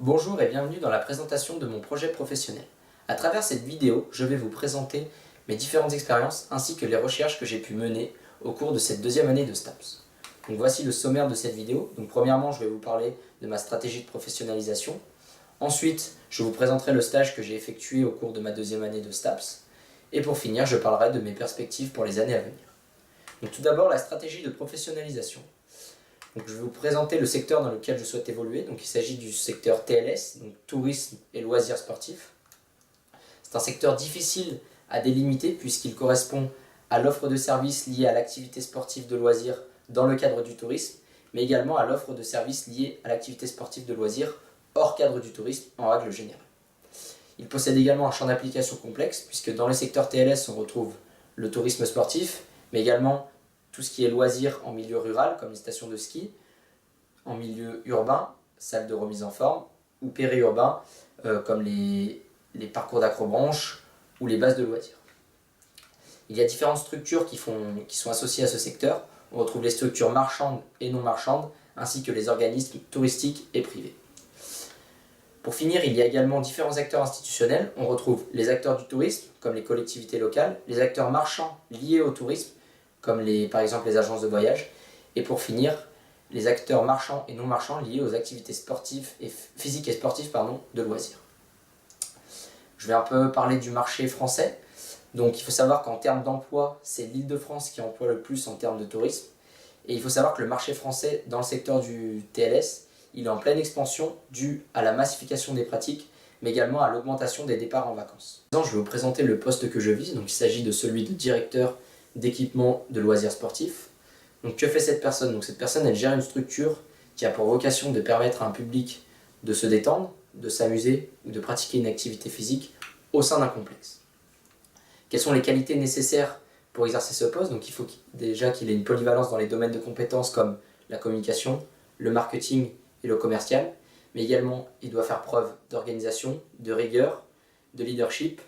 Bonjour et bienvenue dans la présentation de mon projet professionnel. À travers cette vidéo, je vais vous présenter mes différentes expériences ainsi que les recherches que j'ai pu mener au cours de cette deuxième année de STAPS. Donc voici le sommaire de cette vidéo. Donc premièrement, je vais vous parler de ma stratégie de professionnalisation. Ensuite, je vous présenterai le stage que j'ai effectué au cours de ma deuxième année de STAPS. Et pour finir, je parlerai de mes perspectives pour les années à venir. Donc tout d'abord, la stratégie de professionnalisation. Donc, je vais vous présenter le secteur dans lequel je souhaite évoluer. Donc, il s'agit du secteur TLS, donc tourisme et loisirs sportifs. C'est un secteur difficile à délimiter puisqu'il correspond à l'offre de services liée à l'activité sportive de loisirs dans le cadre du tourisme, mais également à l'offre de services liée à l'activité sportive de loisirs hors cadre du tourisme en règle générale. Il possède également un champ d'application complexe puisque dans le secteur TLS on retrouve le tourisme sportif, mais également tout ce qui est loisirs en milieu rural, comme les stations de ski, en milieu urbain, salles de remise en forme, ou périurbain, comme les parcours d'acrobranche ou les bases de loisirs. Il y a différentes structures qui sont associées à ce secteur. On retrouve les structures marchandes et non marchandes, ainsi que les organismes touristiques et privés. Pour finir, il y a également différents acteurs institutionnels. On retrouve les acteurs du tourisme, comme les collectivités locales, les acteurs marchands liés au tourisme, comme par exemple les agences de voyage, et pour finir, les acteurs marchands et non marchands liés aux activités physiques et sportives de loisirs. Je vais un peu parler du marché français. Donc il faut savoir qu'en termes d'emploi, c'est l'Île-de-France qui emploie le plus en termes de tourisme. Et il faut savoir que le marché français dans le secteur du TLS, il est en pleine expansion due à la massification des pratiques, mais également à l'augmentation des départs en vacances. Je vais vous présenter le poste que je vise. Donc il s'agit de celui de directeur d'équipement de loisirs sportifs. Donc que fait cette personne? Donc cette personne, elle gère une structure qui a pour vocation de permettre à un public de se détendre, de s'amuser ou de pratiquer une activité physique au sein d'un complexe. Quelles sont les qualités nécessaires pour exercer ce poste? Donc il faut déjà qu'il ait une polyvalence dans les domaines de compétences comme la communication, le marketing et le commercial, mais également il doit faire preuve d'organisation, de rigueur, de leadership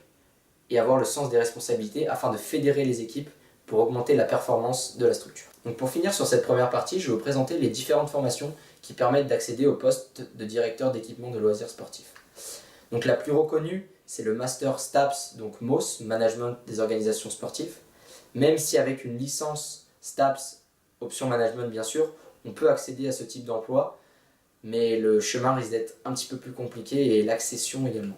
et avoir le sens des responsabilités afin de fédérer les équipes pour augmenter la performance de la structure. Donc pour finir sur cette première partie, je vais vous présenter les différentes formations qui permettent d'accéder au poste de directeur d'équipement de loisirs sportifs. Donc la plus reconnue, c'est le Master STAPS, donc MOS, Management des organisations sportives. Même si avec une licence STAPS, option management bien sûr, on peut accéder à ce type d'emploi, mais le chemin risque d'être un petit peu plus compliqué et l'accession également.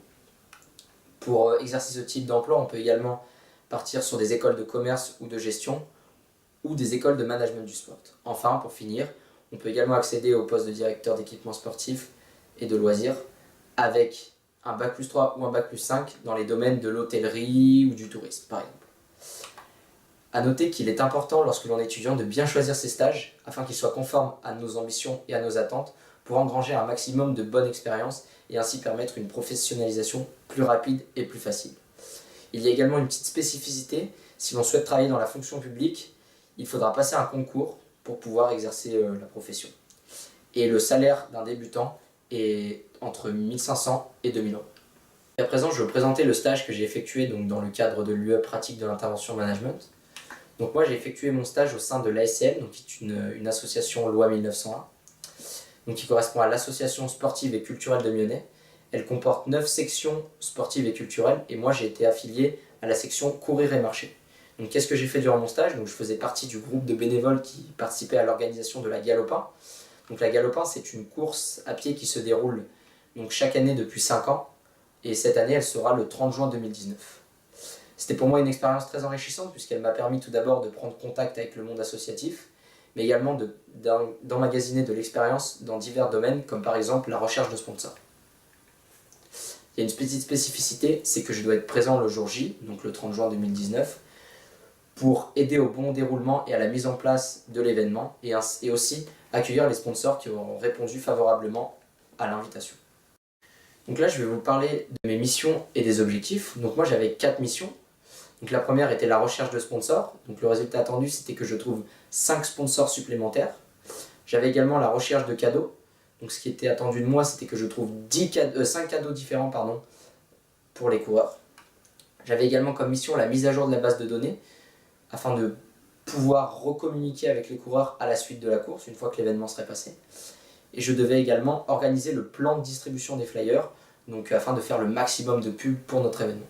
Pour exercer ce type d'emploi, on peut également partir sur des écoles de commerce ou de gestion ou des écoles de management du sport. Enfin, pour finir, on peut également accéder au poste de directeur d'équipement sportif et de loisirs avec un bac+3 ou un bac+5 dans les domaines de l'hôtellerie ou du tourisme, par exemple. A noter qu'il est important lorsque l'on est étudiant de bien choisir ses stages afin qu'ils soient conformes à nos ambitions et à nos attentes pour engranger un maximum de bonnes expériences et ainsi permettre une professionnalisation plus rapide et plus facile. Il y a également une petite spécificité, si l'on souhaite travailler dans la fonction publique, il faudra passer un concours pour pouvoir exercer la profession. Et le salaire d'un débutant est entre 1500 et 2000 euros. À présent, je vais vous présenter le stage que j'ai effectué dans le cadre de l'UE pratique de l'intervention management. Donc moi j'ai effectué mon stage au sein de l'ASM, donc qui est une association loi 1901, donc qui correspond à l'association sportive et culturelle de Myonnais. Elle comporte 9 sections sportives et culturelles et moi j'ai été affilié à la section courir et marcher. Donc qu'est-ce que j'ai fait durant mon stage? Donc je faisais partie du groupe de bénévoles qui participait à l'organisation de la Galopin. Donc la Galopin, c'est une course à pied qui se déroule donc chaque année depuis 5 ans et cette année elle sera le 30 juin 2019. C'était pour moi une expérience très enrichissante puisqu'elle m'a permis tout d'abord de prendre contact avec le monde associatif, mais également d'emmagasiner de l'expérience dans divers domaines comme par exemple la recherche de sponsors. Il y a une petite spécificité, c'est que je dois être présent le jour J, donc le 30 juin 2019, pour aider au bon déroulement et à la mise en place de l'événement et aussi accueillir les sponsors qui auront répondu favorablement à l'invitation. Donc là, je vais vous parler de mes missions et des objectifs. Donc moi, j'avais 4 missions. Donc la première était la recherche de sponsors. Donc le résultat attendu, c'était que je trouve 5 sponsors supplémentaires. J'avais également la recherche de cadeaux. Donc ce qui était attendu de moi, c'était que je trouve 5 cadeaux différents pour les coureurs. J'avais également comme mission la mise à jour de la base de données afin de pouvoir recommuniquer avec les coureurs à la suite de la course, une fois que l'événement serait passé. et je devais également organiser le plan de distribution des flyers, donc afin de faire le maximum de pubs pour notre événement.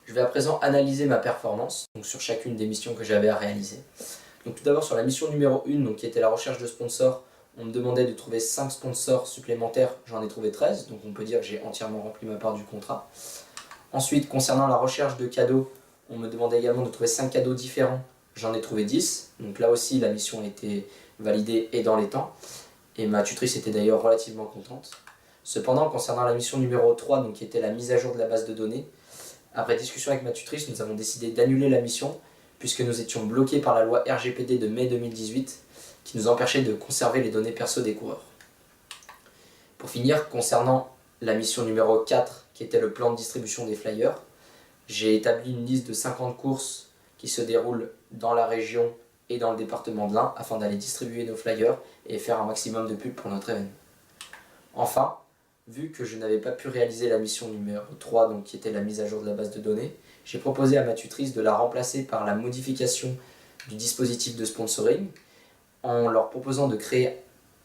Je vais à présent analyser ma performance donc sur chacune des missions que j'avais à réaliser. Donc tout d'abord sur la mission numéro 1, donc, qui était la recherche de sponsors, on me demandait de trouver 5 sponsors supplémentaires, j'en ai trouvé 13, donc on peut dire que j'ai entièrement rempli ma part du contrat. Ensuite, concernant la recherche de cadeaux, on me demandait également de trouver 5 cadeaux différents, j'en ai trouvé 10, donc là aussi la mission a été validée et dans les temps, et ma tutrice était d'ailleurs relativement contente. Cependant, concernant la mission numéro 3, donc, qui était la mise à jour de la base de données, après discussion avec ma tutrice, nous avons décidé d'annuler la mission, puisque nous étions bloqués par la loi RGPD de mai 2018, qui nous empêchait de conserver les données perso des coureurs. Pour finir, concernant la mission numéro 4, qui était le plan de distribution des flyers, j'ai établi une liste de 50 courses qui se déroulent dans la région et dans le département de l'Ain, afin d'aller distribuer nos flyers et faire un maximum de pubs pour notre événement. Enfin, vu que je n'avais pas pu réaliser la mission numéro 3, donc qui était la mise à jour de la base de données, j'ai proposé à ma tutrice de la remplacer par la modification du dispositif de sponsoring, en leur proposant de créer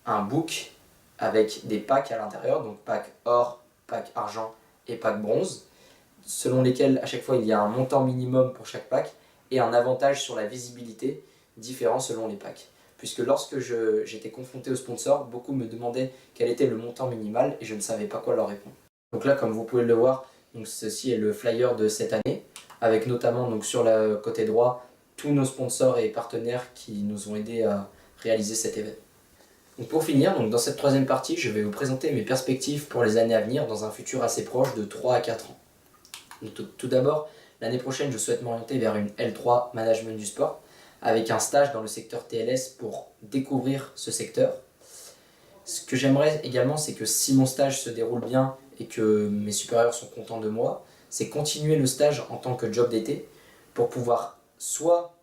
un book avec des packs à l'intérieur, donc pack or, pack argent et pack bronze, selon lesquels à chaque fois il y a un montant minimum pour chaque pack et un avantage sur la visibilité différent selon les packs. Puisque lorsque j'étais confronté aux sponsors, beaucoup me demandaient quel était le montant minimal et je ne savais pas quoi leur répondre. Donc là, comme vous pouvez le voir, donc ceci est le flyer de cette année, avec notamment donc sur le côté droit tous nos sponsors et partenaires qui nous ont aidés à réaliser cet événement. Donc pour finir, donc dans cette troisième partie, je vais vous présenter mes perspectives pour les années à venir dans un futur assez proche de 3 à 4 ans. Donc, tout d'abord, l'année prochaine, je souhaite m'orienter vers une L3 Management du sport, avec un stage dans le secteur TLS pour découvrir ce secteur. Ce que j'aimerais également, c'est que si mon stage se déroule bien et que mes supérieurs sont contents de moi, c'est continuer le stage en tant que job d'été pour pouvoir soit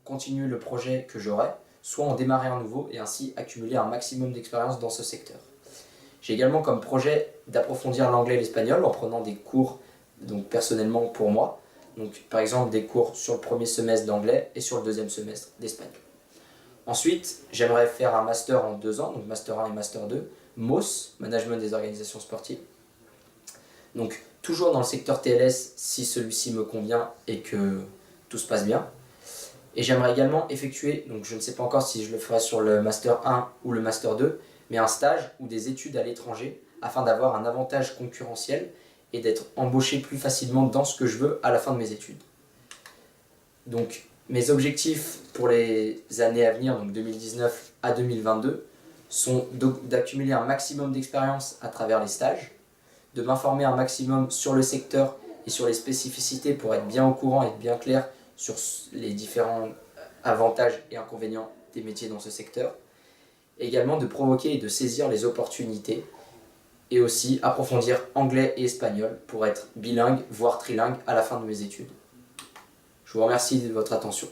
continuer le projet que j'aurai, soit en démarrer un nouveau et ainsi accumuler un maximum d'expérience dans ce secteur. J'ai également comme projet d'approfondir l'anglais et l'espagnol en prenant des cours donc personnellement pour moi. Donc, par exemple, des cours sur le premier semestre d'anglais et sur le deuxième semestre d'espagnol. Ensuite, j'aimerais faire un master en 2 ans, donc master 1 et master 2, MOS, Management des organisations sportives. Donc, toujours dans le secteur TLS si celui-ci me convient et que tout se passe bien. Et j'aimerais également effectuer, donc je ne sais pas encore si je le ferai sur le master 1 ou le master 2, mais un stage ou des études à l'étranger afin d'avoir un avantage concurrentiel et d'être embauché plus facilement dans ce que je veux à la fin de mes études. Donc mes objectifs pour les années à venir, donc 2019 à 2022, sont d'accumuler un maximum d'expérience à travers les stages, de m'informer un maximum sur le secteur et sur les spécificités pour être bien au courant et être bien clair sur les différents avantages et inconvénients des métiers dans ce secteur, également de provoquer et de saisir les opportunités et aussi approfondir anglais et espagnol pour être bilingue, voire trilingue à la fin de mes études. Je vous remercie de votre attention.